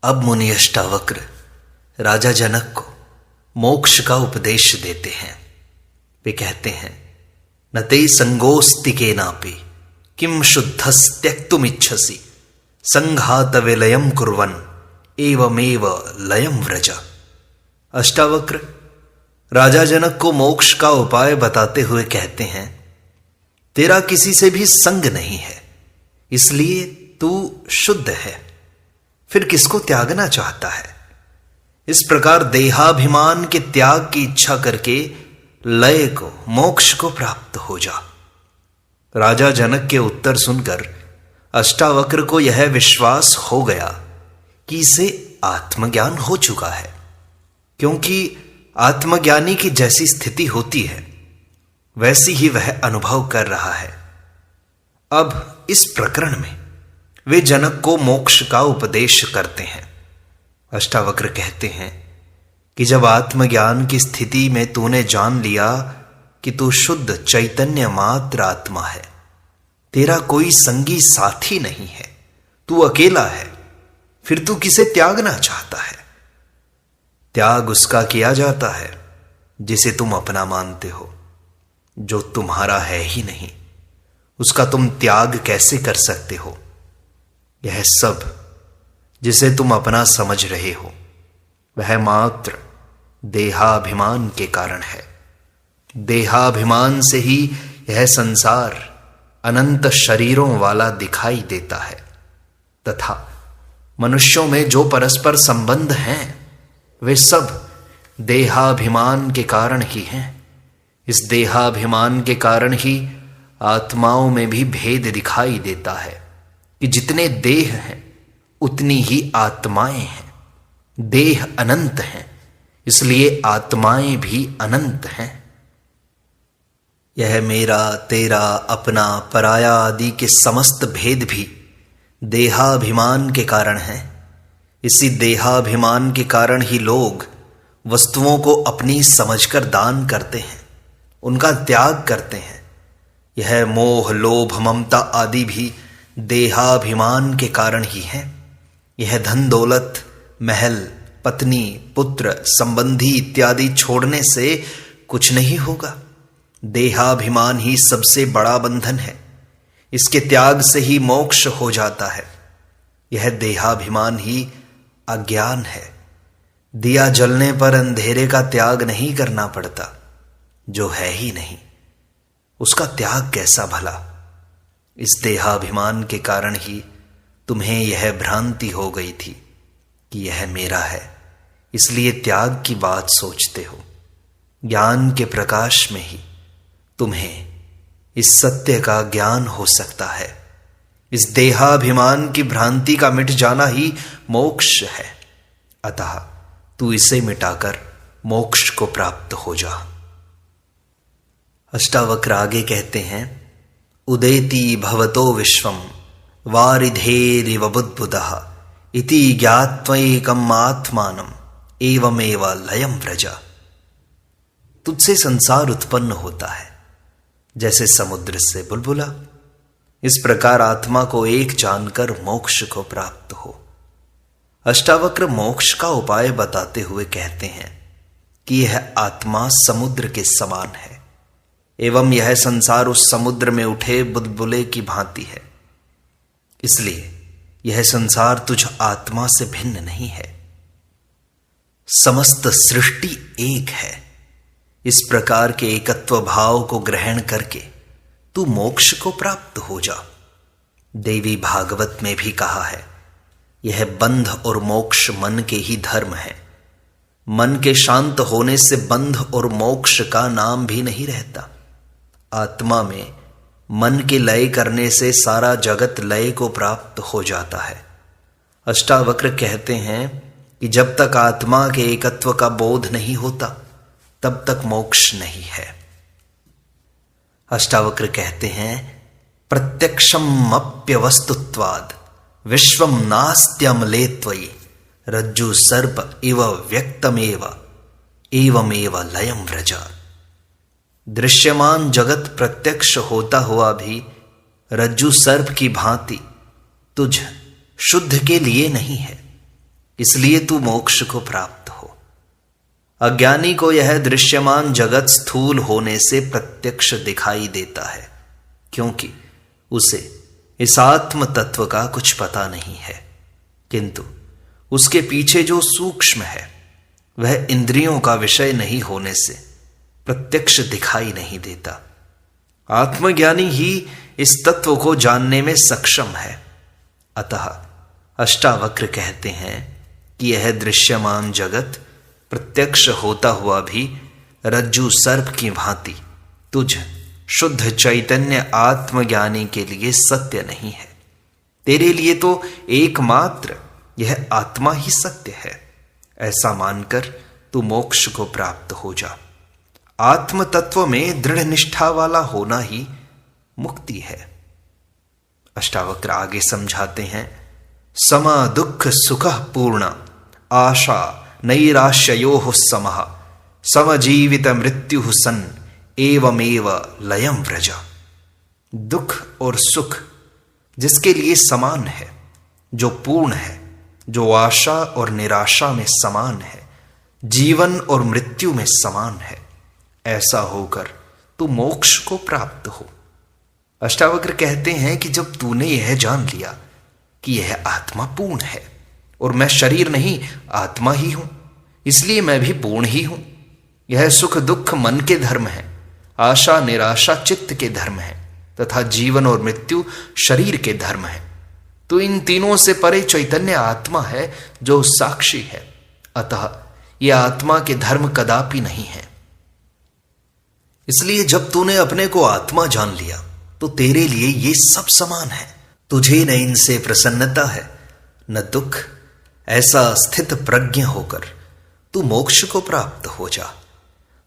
अब मुनि अष्टावक्र राजा जनक को मोक्ष का उपदेश देते हैं। वे कहते हैं, न ते संगोस्ति के नापि किम शुद्धस्त्यक्तुमिच्छसि संघात विलयम कुर्वन् एवमेव लयम व्रज। अष्टावक्र राजा जनक को मोक्ष का उपाय बताते हुए कहते हैं, तेरा किसी से भी संग नहीं है, इसलिए तू शुद्ध है, फिर किसको त्यागना चाहता है। इस प्रकार देहाभिमान के त्याग की इच्छा करके लय को, मोक्ष को प्राप्त हो जा। राजा जनक के उत्तर सुनकर अष्टावक्र को यह विश्वास हो गया कि इसे आत्मज्ञान हो चुका है, क्योंकि आत्मज्ञानी की जैसी स्थिति होती है वैसी ही वह अनुभव कर रहा है। अब इस प्रकरण में वे जनक को मोक्ष का उपदेश करते हैं। अष्टावक्र कहते हैं कि जब आत्मज्ञान की स्थिति में तूने जान लिया कि तू शुद्ध चैतन्य मात्र आत्मा है, तेरा कोई संगी साथी नहीं है, तू अकेला है, फिर तू किसे त्यागना चाहता है। त्याग उसका किया जाता है जिसे तुम अपना मानते हो, जो तुम्हारा है ही नहीं उसका तुम त्याग कैसे कर सकते हो। यह सब जिसे तुम अपना समझ रहे हो वह मात्र देहाभिमान के कारण है। देहाभिमान से ही यह संसार अनंत शरीरों वाला दिखाई देता है, तथा मनुष्यों में जो परस्पर संबंध हैं वे सब देहाभिमान के कारण ही हैं। इस देहाभिमान के कारण ही आत्माओं में भी भेद दिखाई देता है कि जितने देह हैं उतनी ही आत्माएं हैं। देह अनंत हैं, इसलिए आत्माएं भी अनंत हैं। यह मेरा, तेरा, अपना, पराया आदि के समस्त भेद भी देहाभिमान के कारण हैं। इसी देहाभिमान के कारण ही लोग वस्तुओं को अपनी समझकर दान करते हैं, उनका त्याग करते हैं। यह मोह, लोभ, ममता आदि भी देहाभिमान के कारण ही हैं। यह धन दौलत, महल, पत्नी, पुत्र, संबंधी इत्यादि छोड़ने से कुछ नहीं होगा। देहाभिमान ही सबसे बड़ा बंधन है, इसके त्याग से ही मोक्ष हो जाता है। यह देहाभिमान ही अज्ञान है। दिया जलने पर अंधेरे का त्याग नहीं करना पड़ता, जो है ही नहीं उसका त्याग कैसा भला। इस देहाभिमान के कारण ही तुम्हें यह भ्रांति हो गई थी कि यह मेरा है, इसलिए त्याग की बात सोचते हो। ज्ञान के प्रकाश में ही तुम्हें इस सत्य का ज्ञान हो सकता है। इस देहाभिमान की भ्रांति का मिट जाना ही मोक्ष है, अतः तू इसे मिटाकर मोक्ष को प्राप्त हो जा। अष्टावक्र आगे कहते हैं, उदेति भवतो विश्वम वारिधेरिव बुद्बुदः इति ज्ञात्वैकम् आत्मानम् एवमेव लयम व्रज। तुझसे संसार उत्पन्न होता है जैसे समुद्र से बुलबुला, इस प्रकार आत्मा को एक जानकर मोक्ष को प्राप्त हो। अष्टावक्र मोक्ष का उपाय बताते हुए कहते हैं कि यह आत्मा समुद्र के समान है एवं यह संसार उस समुद्र में उठे बुलबुले की भांति है, इसलिए यह संसार तुझ आत्मा से भिन्न नहीं है। समस्त सृष्टि एक है। इस प्रकार के एकत्व भाव को ग्रहण करके तू मोक्ष को प्राप्त हो जा। देवी भागवत में भी कहा है, यह बंध और मोक्ष मन के ही धर्म है। मन के शांत होने से बंध और मोक्ष का नाम भी नहीं रहता। आत्मा में मन के लय करने से सारा जगत लय को प्राप्त हो जाता है। अष्टावक्र कहते हैं कि जब तक आत्मा के एकत्व का बोध नहीं होता तब तक मोक्ष नहीं है। अष्टावक्र कहते हैं, प्रत्यक्षम अप्यवस्तुत्वाद विश्वम नास्त्यमले त्वयि रज्जु सर्प इव व्यक्तमेव एवमेव लयम व्रज। दृश्यमान जगत प्रत्यक्ष होता हुआ भी रज्जु सर्प की भांति तुझ शुद्ध के लिए नहीं है। इसलिए तू मोक्ष को प्राप्त हो। अज्ञानी को यह दृश्यमान जगत स्थूल होने से प्रत्यक्ष दिखाई देता है, क्योंकि उसे इस आत्म तत्व का कुछ पता नहीं है, किंतु उसके पीछे जो सूक्ष्म है वह इंद्रियों का विषय नहीं होने से प्रत्यक्ष दिखाई नहीं देता। आत्मज्ञानी ही इस तत्व को जानने में सक्षम है। अतः अष्टावक्र कहते हैं कि यह दृश्यमान जगत प्रत्यक्ष होता हुआ भी रज्जु सर्प की भांति तुझ शुद्ध चैतन्य आत्मज्ञानी के लिए सत्य नहीं है। तेरे लिए तो एकमात्र यह आत्मा ही सत्य है। ऐसा मानकर तू मोक्ष को प्राप्त हो जा। आत्म तत्व में दृढ़ निष्ठा वाला होना ही मुक्ति है। अष्टावक्र आगे समझाते हैं, समा दुख सुख पूर्ण आशा नैराश्ययोः समः समजीवित मृत्यु सन् एवमेव लयम व्रज। दुख और सुख जिसके लिए समान है, जो पूर्ण है, जो आशा और निराशा में समान है, जीवन और मृत्यु में समान है, ऐसा होकर तू मोक्ष को प्राप्त हो। अष्टावक्र कहते हैं कि जब तूने यह जान लिया कि यह आत्मा पूर्ण है और मैं शरीर नहीं आत्मा ही हूं, इसलिए मैं भी पूर्ण ही हूं। यह सुख दुख मन के धर्म है, आशा निराशा चित्त के धर्म है तथा जीवन और मृत्यु शरीर के धर्म है। तो इन तीनों से परे चैतन्य आत्मा है जो साक्षी है। अतः यह आत्मा के धर्म कदापि नहीं है। इसलिए जब तूने अपने को आत्मा जान लिया तो तेरे लिए ये सब समान है। तुझे न इनसे प्रसन्नता है न दुख। ऐसा स्थित प्रज्ञ होकर तू मोक्ष को प्राप्त हो जा।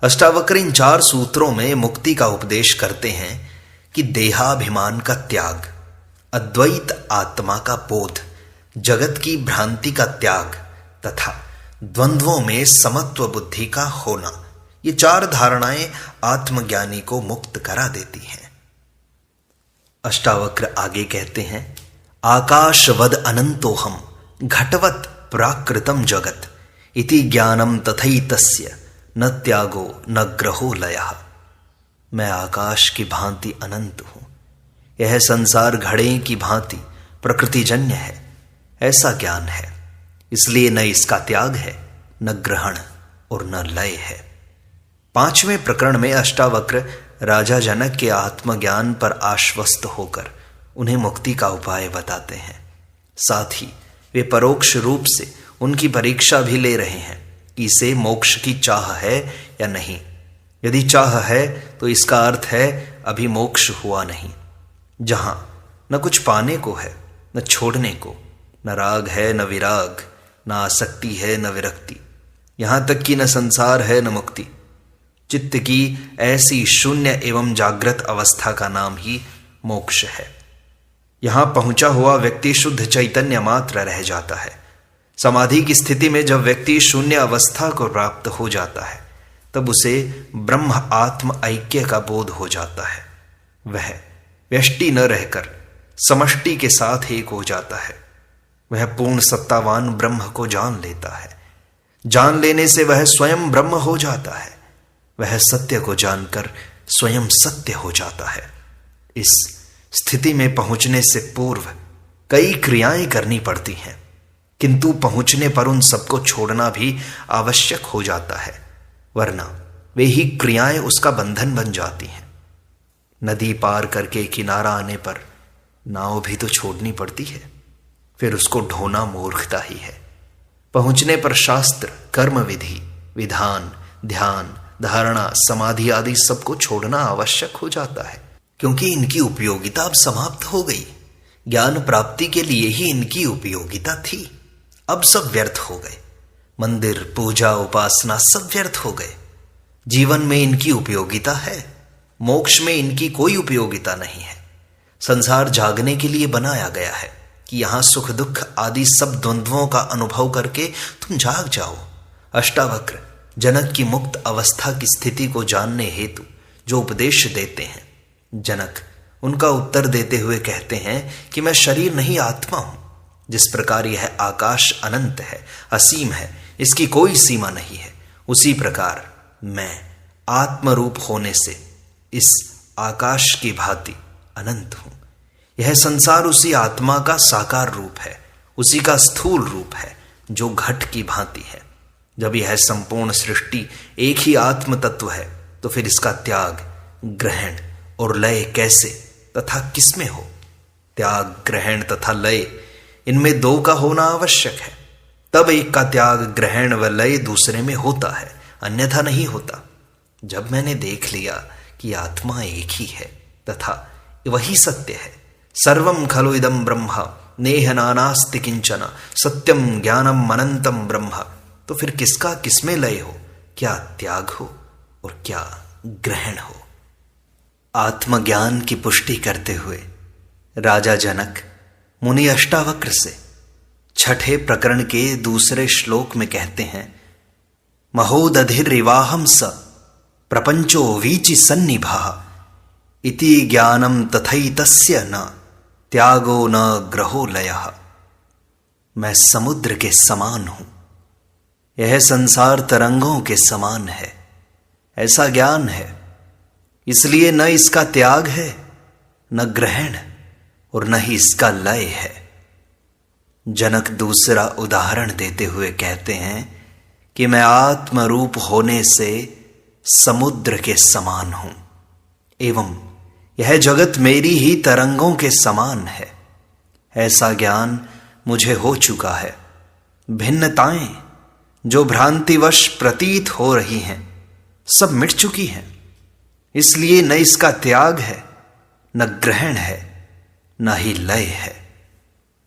अष्टावक्र इन 4 सूत्रों में मुक्ति का उपदेश करते हैं कि देहाभिमान का त्याग, अद्वैत आत्मा का बोध, जगत की भ्रांति का त्याग तथा द्वंद्वों में समत्व बुद्धि का होना, ये 4 धारणाएं आत्मज्ञानी को मुक्त करा देती हैं। अष्टावक्र आगे कहते हैं, आकाशवद अनंतोहम घटवत प्राकृतम जगत इति ज्ञानम तथैतस्य न त्यागो न ग्रहो लयः। मैं आकाश की भांति अनंत हूं, यह संसार घड़े की भांति प्रकृतिजन्य है, ऐसा ज्ञान है। इसलिए न इसका त्याग है, न ग्रहण और न लय है। 5वें प्रकरण में अष्टावक्र राजा जनक के आत्मज्ञान पर आश्वस्त होकर उन्हें मुक्ति का उपाय बताते हैं। साथ ही वे परोक्ष रूप से उनकी परीक्षा भी ले रहे हैं कि इसे मोक्ष की चाह है या नहीं। यदि चाह है तो इसका अर्थ है अभी मोक्ष हुआ नहीं। जहां न कुछ पाने को है न छोड़ने को, न राग है न विराग, न आसक्ति है न विरक्ति, यहां तक कि न संसार है न मुक्ति। चित्त की ऐसी शून्य एवं जागृत अवस्था का नाम ही मोक्ष है। यहां पहुंचा हुआ व्यक्ति शुद्ध चैतन्य मात्र रह जाता है। समाधि की स्थिति में जब व्यक्ति शून्य अवस्था को प्राप्त हो जाता है तब उसे ब्रह्म आत्म ऐक्य का बोध हो जाता है। वह व्यष्टि न रहकर समष्टि के साथ एक हो जाता है। वह पूर्ण सत्तावान ब्रह्म को जान लेता है। जान लेने से वह स्वयं ब्रह्म हो जाता है। वह सत्य को जानकर स्वयं सत्य हो जाता है। इस स्थिति में पहुंचने से पूर्व कई क्रियाएं करनी पड़ती हैं, किंतु पहुंचने पर उन सबको छोड़ना भी आवश्यक हो जाता है, वरना वे ही क्रियाएं उसका बंधन बन जाती हैं। नदी पार करके किनारा आने पर नाव भी तो छोड़नी पड़ती है, फिर उसको ढोना मूर्खता ही है। पहुंचने पर शास्त्र, कर्म विधि, विधान, ध्यान, धारणा, समाधि आदि सबको छोड़ना आवश्यक हो जाता है, क्योंकि इनकी उपयोगिता अब समाप्त हो गई। ज्ञान प्राप्ति के लिए ही इनकी उपयोगिता थी, अब सब व्यर्थ हो गए। मंदिर, पूजा, उपासना सब व्यर्थ हो गए। जीवन में इनकी उपयोगिता है, मोक्ष में इनकी कोई उपयोगिता नहीं है। संसार जागने के लिए बनाया गया है कि यहां सुख दुख आदि सब द्वंद्वों का अनुभव करके तुम जाग जाओ। अष्टावक्र जनक की मुक्त अवस्था की स्थिति को जानने हेतु जो उपदेश देते हैं, जनक उनका उत्तर देते हुए कहते हैं कि मैं शरीर नहीं आत्मा हूं। जिस प्रकार यह आकाश अनंत है, असीम है, इसकी कोई सीमा नहीं है, उसी प्रकार मैं आत्मरूप होने से इस आकाश की भांति अनंत हूं। यह संसार उसी आत्मा का साकार रूप है, उसी का स्थूल रूप है जो घट की भांति है। जब यह संपूर्ण सृष्टि एक ही आत्म तत्व है तो फिर इसका त्याग, ग्रहण और लय कैसे तथा किसमें हो? त्याग, ग्रहण तथा लय, इनमें दो का होना आवश्यक है, तब एक का त्याग, ग्रहण व लय दूसरे में होता है, अन्यथा नहीं होता। जब मैंने देख लिया कि आत्मा एक ही है तथा वही सत्य है, सर्वम खलु इदं ब्रह्म नेह नानास्ति किंचन सत्यम ज्ञानम अनंतम ब्रह्म, तो फिर किसका किसमें लय हो, क्या त्याग हो और क्या ग्रहण हो? आत्मज्ञान की पुष्टि करते हुए राजा जनक मुनि अष्टावक्र से छठे प्रकरण के दूसरे श्लोक में कहते हैं, महोदधिर्वाहम स प्रपंचो वीचि सन्निभा इति ज्ञानम तथैतस्य न त्यागो न ग्रहो लयः। मैं समुद्र के समान हूं, यह संसार तरंगों के समान है, ऐसा ज्ञान है, इसलिए न इसका त्याग है, न ग्रहण और न ही इसका लय है। जनक दूसरा उदाहरण देते हुए कहते हैं कि मैं आत्मरूप होने से समुद्र के समान हूं एवं यह जगत मेरी ही तरंगों के समान है। ऐसा ज्ञान मुझे हो चुका है। भिन्नताएं जो भ्रांतिवश प्रतीत हो रही हैं सब मिट चुकी हैं, इसलिए न इसका त्याग है, न ग्रहण है, न ही लय है।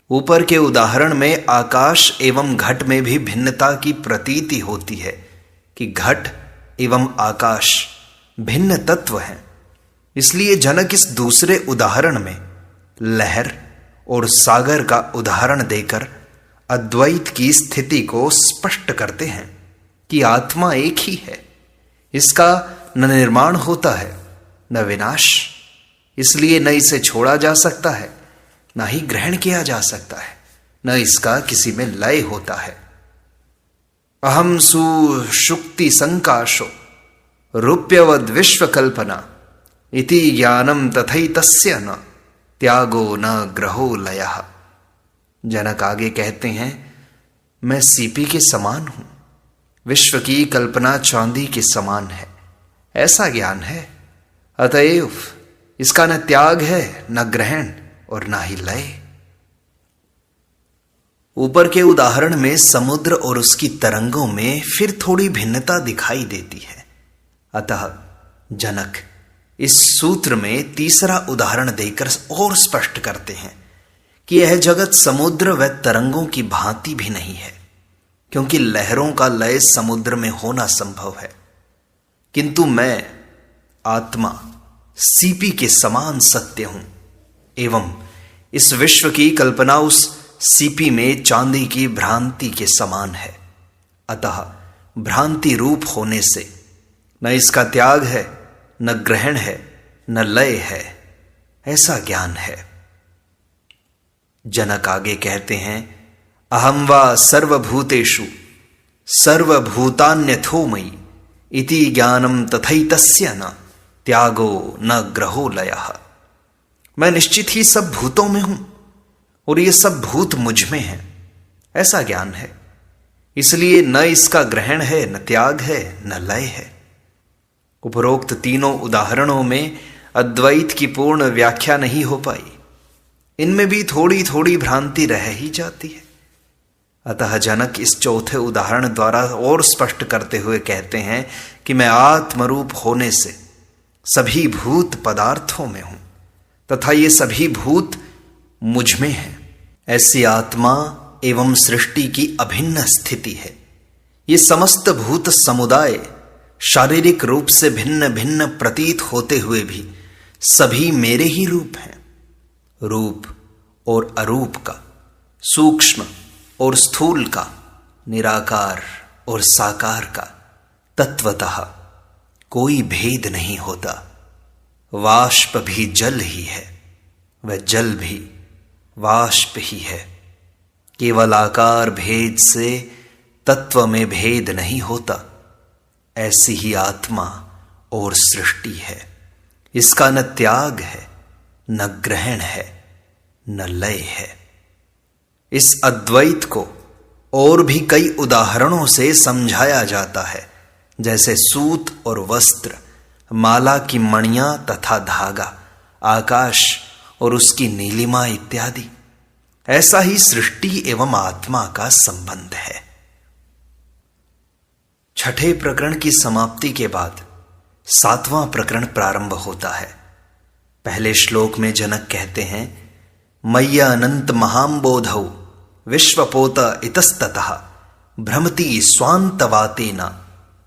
ऊपर के उदाहरण में आकाश एवं घट में भी भिन्नता की प्रतीति होती है कि घट एवं आकाश भिन्न तत्व हैं। इसलिए जनक इस दूसरे उदाहरण में लहर और सागर का उदाहरण देकर अद्वैत की स्थिति को स्पष्ट करते हैं कि आत्मा एक ही है, इसका न निर्माण होता है न विनाश, इसलिए न इसे छोड़ा जा सकता है न ही ग्रहण किया जा सकता है, न इसका किसी में लय होता है। अहम सुषुप्ति संकाशो रूप्यवद विश्वकल्पना इति ज्ञानम तथैतस्य न त्यागो न ग्रहो लयः। जनक आगे कहते हैं, मैं सीपी के समान हूं, विश्व की कल्पना चांदी के समान है, ऐसा ज्ञान है, अतएव इसका न त्याग है, न ग्रहण और न ही लय। ऊपर के उदाहरण में समुद्र और उसकी तरंगों में फिर थोड़ी भिन्नता दिखाई देती है। अतः जनक इस सूत्र में तीसरा उदाहरण देकर और स्पष्ट करते हैं कि यह जगत समुद्र व तरंगों की भांति भी नहीं है, क्योंकि लहरों का लय समुद्र में होना संभव है, किंतु मैं आत्मा सीपी के समान सत्य हूं एवं इस विश्व की कल्पना उस सीपी में चांदी की भ्रांति के समान है। अतः भ्रांति रूप होने से न इसका त्याग है, न ग्रहण है, न लय है, ऐसा ज्ञान है। जनक आगे कहते हैं, अहम वा सर्वभूतेषु सर्वभूतान्यथो मयि इति ज्ञानम तथैतस्य न त्यागो न ग्रहो लयः। मैं निश्चित ही सब भूतों में हूं और ये सब भूत मुझ में हैं, ऐसा ज्ञान है, इसलिए न इसका ग्रहण है, न त्याग है, न लय है। उपरोक्त तीनों उदाहरणों में अद्वैत की पूर्ण व्याख्या नहीं हो पाई, इनमें भी थोड़ी थोड़ी भ्रांति रह ही जाती है। अतः जनक इस चौथे उदाहरण द्वारा और स्पष्ट करते हुए कहते हैं कि मैं आत्मरूप होने से सभी भूत पदार्थों में हूं तथा ये सभी भूत मुझ में हैं। ऐसी आत्मा एवं सृष्टि की अभिन्न स्थिति है। ये समस्त भूत समुदाय शारीरिक रूप से भिन्न भिन्न प्रतीत होते हुए भी सभी मेरे ही रूप हैं। रूप और अरूप का, सूक्ष्म और स्थूल का, निराकार और साकार का तत्वतः कोई भेद नहीं होता। वाष्प भी जल ही है, वह जल भी वाष्प ही है। केवल आकार भेद से तत्व में भेद नहीं होता। ऐसी ही आत्मा और सृष्टि है। इसका न त्याग है, न ग्रहण है, न लय है। इस अद्वैत को और भी कई उदाहरणों से समझाया जाता है, जैसे सूत और वस्त्र, माला की मणियां तथा धागा, आकाश और उसकी नीलिमा इत्यादि। ऐसा ही सृष्टि एवं आत्मा का संबंध है। छठे प्रकरण की समाप्ति के बाद सातवां प्रकरण प्रारंभ होता है। पहले श्लोक में जनक कहते हैं, मय्या अनंत महाम्बोधौ विश्वपोत इतस्ततः भ्रमति स्वांतवातेन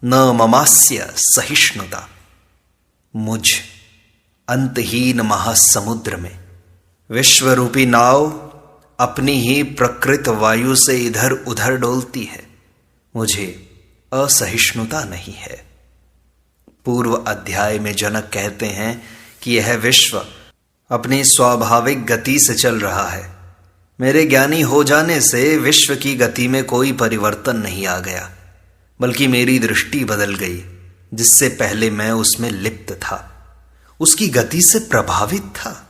न ममास्य सहिष्णुता। मुझ अंतहीन महासमुद्र में विश्वरूपी नाव अपनी ही प्रकृत वायु से इधर उधर डोलती है। मुझे असहिष्णुता नहीं है। पूर्व अध्याय में जनक कहते हैं कि यह विश्व अपनी स्वाभाविक गति से चल रहा है। मेरे ज्ञानी हो जाने से विश्व की गति में कोई परिवर्तन नहीं आ गया, बल्कि मेरी दृष्टि बदल गई। जिससे पहले मैं उसमें लिप्त था, उसकी गति से प्रभावित था,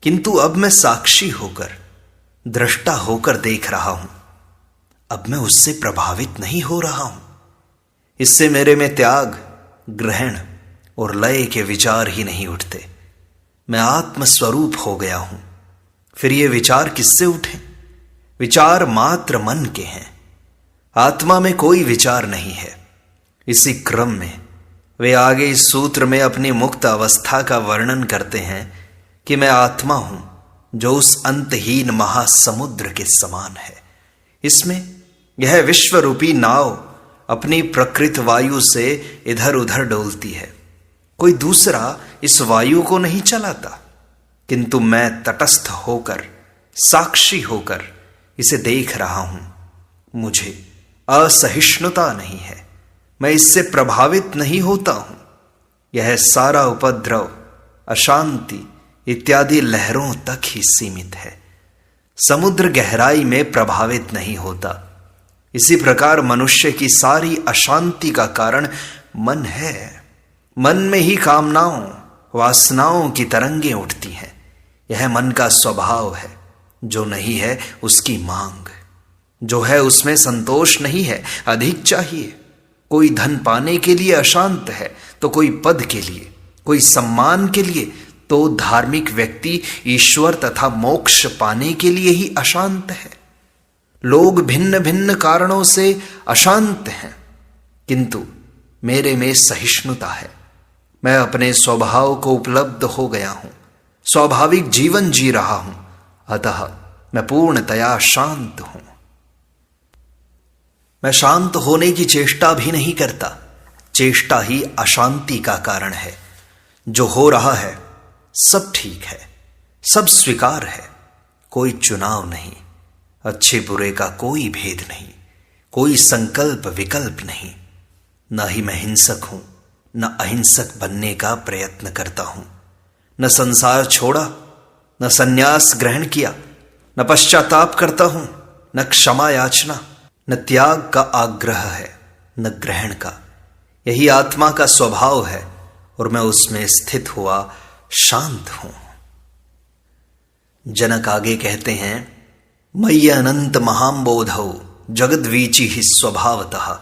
किंतु अब मैं साक्षी होकर, दृष्टा होकर देख रहा हूं। अब मैं उससे प्रभावित नहीं हो रहा हूं। इससे मेरे में त्याग, ग्रहण और लय के विचार ही नहीं उठते। मैं आत्मस्वरूप हो गया हूं। फिर ये विचार किससे उठे? विचार मात्र मन के हैं। आत्मा में कोई विचार नहीं है। इसी क्रम में वे आगे इस सूत्र में अपनी मुक्त अवस्था का वर्णन करते हैं कि मैं आत्मा हूं जो उस अंतहीन महासमुद्र के समान है। इसमें यह विश्वरूपी नाव अपनी प्रकृत वायु से इधर उधर डोलती है। कोई दूसरा इस वायु को नहीं चलाता, किंतु मैं तटस्थ होकर, साक्षी होकर इसे देख रहा हूं। मुझे असहिष्णुता नहीं है। मैं इससे प्रभावित नहीं होता हूं। यह सारा उपद्रव, अशांति इत्यादि लहरों तक ही सीमित है। समुद्र गहराई में प्रभावित नहीं होता। इसी प्रकार मनुष्य की सारी अशांति का कारण मन है। मन में ही कामनाओं, वासनाओं की तरंगें उठती हैं। यह मन का स्वभाव है। जो नहीं है उसकी मांग, जो है उसमें संतोष नहीं है, अधिक चाहिए। कोई धन पाने के लिए अशांत है, तो कोई पद के लिए, कोई सम्मान के लिए, तो धार्मिक व्यक्ति ईश्वर तथा मोक्ष पाने के लिए ही अशांत है। लोग भिन्न भिन्न कारणों से अशांत हैं, किंतु मेरे में सहिष्णुता है। मैं अपने स्वभाव को उपलब्ध हो गया हूं, स्वाभाविक जीवन जी रहा हूं, अतः मैं पूर्णतया शांत हूं। मैं शांत होने की चेष्टा भी नहीं करता। चेष्टा ही अशांति का कारण है। जो हो रहा है सब ठीक है, सब स्वीकार है। कोई चुनाव नहीं, अच्छे बुरे का कोई भेद नहीं, कोई संकल्प विकल्प नहीं। न ही मैं हिंसक हूं, न अहिंसक बनने का प्रयत्न करता हूं। न संसार छोड़ा, न संन्यास ग्रहण किया, न पश्चाताप करता हूं, न क्षमा याचना, न त्याग का आग्रह है, न ग्रहण का। यही आत्मा का स्वभाव है और मैं उसमें स्थित हुआ शांत हूं। जनक आगे कहते हैं, मय्य अनंत महाम्बोधौ जगद्वीची ही स्वभावतः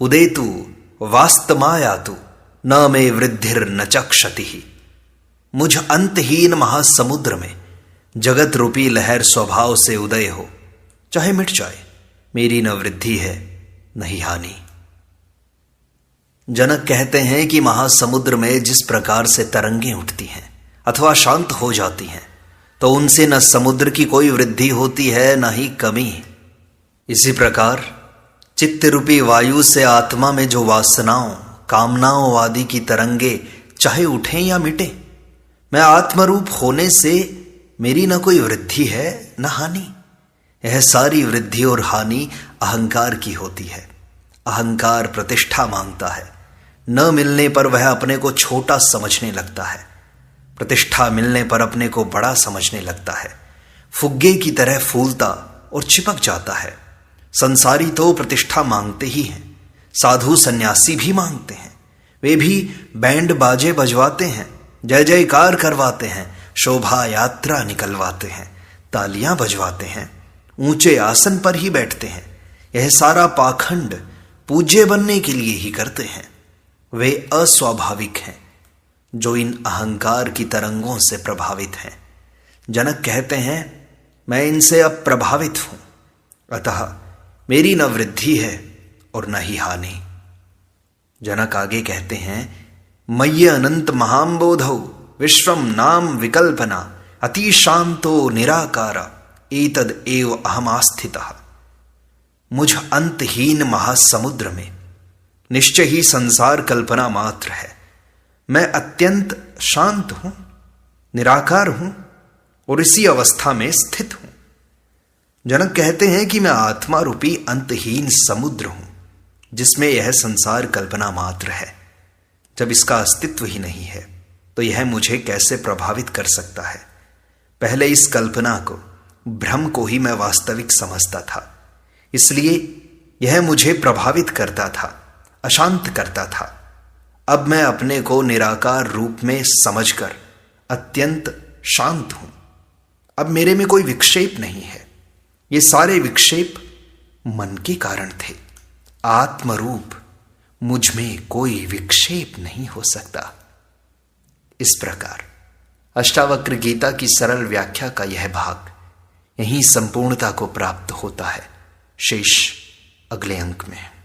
उदेतु वास्तमायातु न मे वृद्धिर न चक्षति। मुझ अंतहीन महासमुद्र में जगत रूपी लहर स्वभाव से उदय हो, चाहे मिट जाए, मेरी न वृद्धि है न ही हानि। जनक कहते हैं कि महासमुद्र में जिस प्रकार से तरंगें उठती हैं अथवा शांत हो जाती हैं, तो उनसे न समुद्र की कोई वृद्धि होती है न ही कमी। इसी प्रकार चित्त रूपी वायु से आत्मा में जो वासनाओं, कामनाओं आदि की तरंगे चाहे उठें या मिटे, मैं आत्मरूप होने से मेरी न कोई वृद्धि है न हानि। यह सारी वृद्धि और हानि अहंकार की होती है। अहंकार प्रतिष्ठा मांगता है। न मिलने पर वह अपने को छोटा समझने लगता है, प्रतिष्ठा मिलने पर अपने को बड़ा समझने लगता है। फुग्गे की तरह फूलता और चिपक जाता है। संसारी तो प्रतिष्ठा मांगते ही हैं, साधु सन्यासी भी मांगते हैं। वे भी बैंड बाजे बजवाते हैं, जय जयकार करवाते हैं, शोभा यात्रा निकलवाते हैं, तालियां बजवाते हैं, ऊंचे आसन पर ही बैठते हैं। यह सारा पाखंड पूज्य बनने के लिए ही करते हैं। वे अस्वाभाविक हैं जो इन अहंकार की तरंगों से प्रभावित हैं। जनक कहते हैं, मैं इनसे अब प्रभावित हूं, अतः मेरी न वृद्धि है और न ही हानि। जनक आगे कहते हैं, मय्य अनंत महाम्बोधौ विश्वम नाम विकल्पना अति शांतो निराकार एतद एव अहमास्थितः। मुझ अंतहीन महासमुद्र में निश्चय ही संसार कल्पना मात्र है। मैं अत्यंत शांत हूं, निराकार हूं और इसी अवस्था में स्थित हूं। जनक कहते हैं कि मैं आत्मा रूपी अंतहीन समुद्र हूं जिसमें यह संसार कल्पना मात्र है। जब इसका अस्तित्व ही नहीं है तो यह मुझे कैसे प्रभावित कर सकता है। पहले इस कल्पना को, भ्रम को ही मैं वास्तविक समझता था, इसलिए यह मुझे प्रभावित करता था, अशांत करता था। अब मैं अपने को निराकार रूप में समझकर अत्यंत शांत हूं। अब मेरे में कोई विक्षेप नहीं है। ये सारे विक्षेप मन के कारण थे। आत्मरूप मुझ में कोई विक्षेप नहीं हो सकता। इस प्रकार अष्टावक्र गीता की सरल व्याख्या का यह भाग यहीं संपूर्णता को प्राप्त होता है। शेष अगले अंक में।